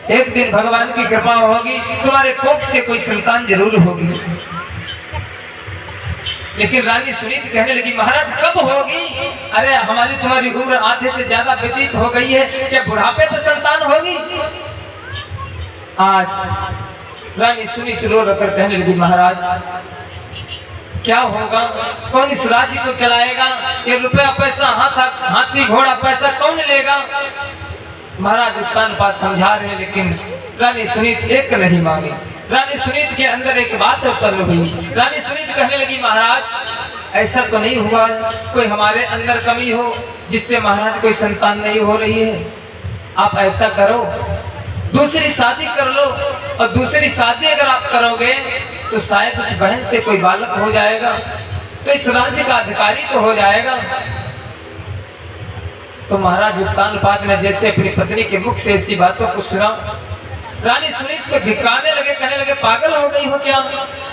एक दिन भगवान की कृपा होगी, तुम्हारे कोख से कोई संतान जरूर होगी। लेकिन रानी सुनीति कहने लगी, महाराज कब होगी? अरे हमारी तुम्हारी उम्र आधे से ज्यादा व्यतीत हो गई है, क्या बुढ़ापे पर संतान होगी? आज रानी सुनीति रो कर कहने लगी, महाराज क्या होगा? कौन इस राज्य को चलाएगा? ये रुपया पैसा हाथी घोड़ा पैसा कौन लेगा? महाराज उत्तानपाद समझा रहे, लेकिन रानी सुनीति एक नहीं मांगी। रानी सुनीति के अंदर एक बात उत्पन्न हुई। रानी सुनीति कहने लगी, महाराज ऐसा तो नहीं हुआ कोई हमारे अंदर कमी हो जिससे महाराज कोई संतान नहीं हो रही है। आप ऐसा करो, दूसरी शादी कर लो, और दूसरी शादी अगर आप करोगे तो शायद उस बहन से कोई बालक हो जाएगा, तो इस राज्य का अधिकारी तो हो जाएगा। तो महाराज उत्तानपाद ने जैसे अपनी पत्नी के मुख से ऐसी बातों को सुना, रानी सुनीति को धिक्कारने लगे, कहने लगे, पागल हो गई हो क्या?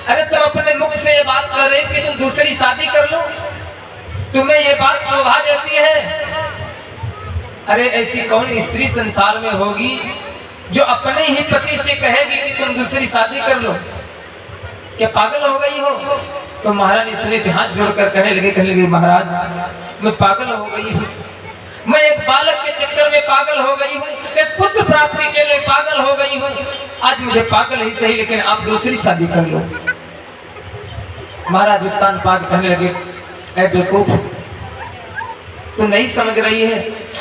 अरे तुम अपने मुख से ये बात कर रहे हो कि तुम दूसरी शादी कर लो, तुम्हें ये बात शोभा देती है? अरे ऐसी कौन स्त्री संसार में होगी जो अपने ही पति से कहेगी कि तुम दूसरी शादी कर लो? क्या पागल हो गई हो? तो महारानी सुनीति हाथ जोड़कर कहने लगी, महाराज मैं पागल हो गई हूँ, मैं एक बालक के चक्कर में पागल हो गई हूँ, एक पुत्र प्राप्ति के लिए पागल हो गई हूँ। आज मुझे पागल ही सही, लेकिन आप दूसरी शादी कर लो। महाराज उत्तानपाद कहने लगे, ऐ बेवकूफ, तू नहीं समझ रही है,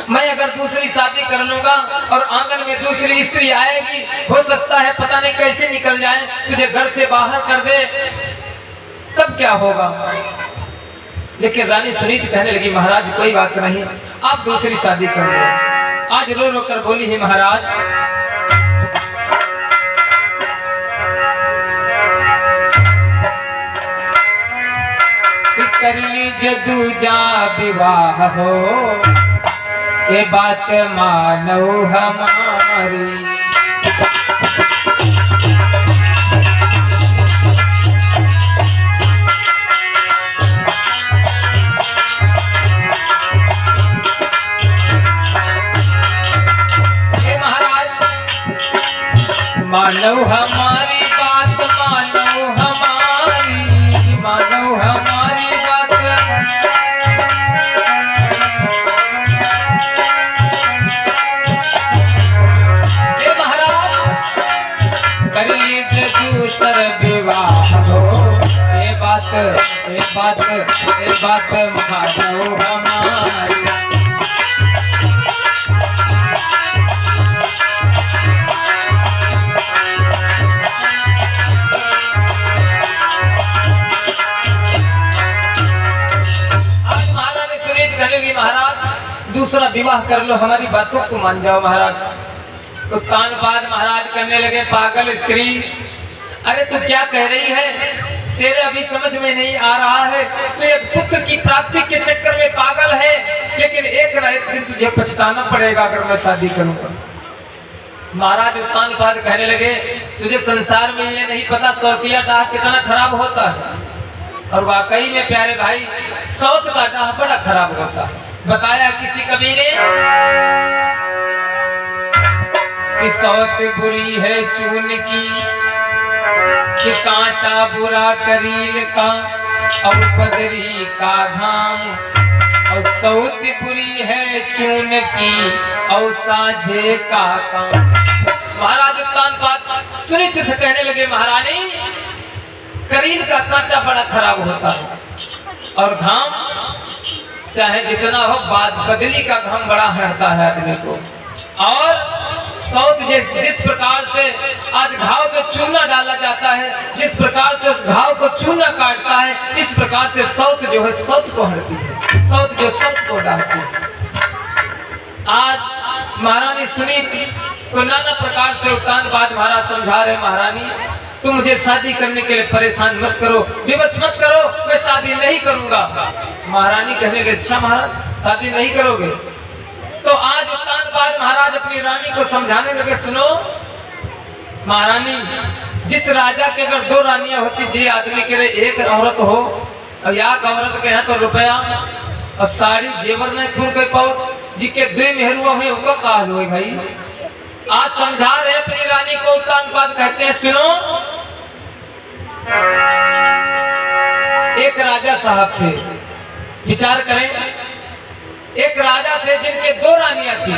मैं अगर दूसरी शादी कर लूंगा और आंगन में दूसरी स्त्री आएगी, हो सकता है पता नहीं कैसे निकल जाए, तुझे घर से बाहर कर दे, तब क्या होगा? लेकिन रानी सुनीति कहने लगी, महाराज कोई बात नहीं, आप दूसरी शादी कर लो। आज रो रो कर बोली है, महाराज कर लीजिए दूजा विवाह हो, ये बात मानो हमारी। मानो हमारी बात, मानो हमारी, मानो हमारी बात। हे महाराज कर लीजिए दूसर विवाह हो, ये बात मानो हमारी। महाराज दूसरा विवाह कर लो, हमारी बातों को मान जाओ। महाराज उत्तानपाद महाराज करने लगे, पागल स्त्री, अरे तू क्या कह रही है? तेरे अभी समझ में नहीं आ रहा है, तू एक पुत्र की प्राप्ति के चक्कर में पागल है, लेकिन एक दिन तुझे पछताना पड़ेगा अगर मैं शादी करूंगा। महाराज उत्तानपाद कहने लगे, तुझे संसार में ये नहीं पता सौतिया दाह कितना खराब होता है, और वाकई में प्यारे भाई सौत का डाह बड़ा खराब होता है। बताया किसी कवि ने कि सौत बुरी है चून की, कि कांटा बुरा करील का, और बदरी का घाम, और सौत बुरी है चून की, और साझे का काम। महाराज उत्तानपाद सुनीति से कहने लगे, महारानी करील का कांटा बड़ा खराब होता है, और घाम चाहे जितना हो, बदली का घाम बड़ा हरता है आदमी को। और सौत जिस प्रकार से आज घाव पे चूना डाला जाता है, जिस प्रकार से उस घाव को चूना काटता है, इस प्रकार से सौत जो है सौत को हरती है, सौत जो सौत को डालती है। आज महारानी सुनीति को नाना प्रकार से उत्तानपाद महाराज समझा रहे, महारानी तुम मुझे शादी करने के लिए परेशान मत करो, विवश मत करो, मैं शादी नहीं करूंगा। महारानी कहने लगे, अच्छा महाराज शादी नहीं करोगे? तो आज उत्तानपाद महाराज अपनी रानी को समझाने लगे, सुनो महारानी, जिस राजा के अगर दो रानियां होती, जे आदमी के लिए एक औरत हो, और एक औरत के यहाँ तो रुपया और साड़ी जेवर नहीं खून कोई पाओ, जी के दो मेहरुआ हुए वो कहा भाई, आज समझा रहे अपनी रानी को उत्तानपाद कहते हैं। सुनो, एक राजा साहब थे, विचार करें, एक राजा थे जिनके 2 रानियां थी।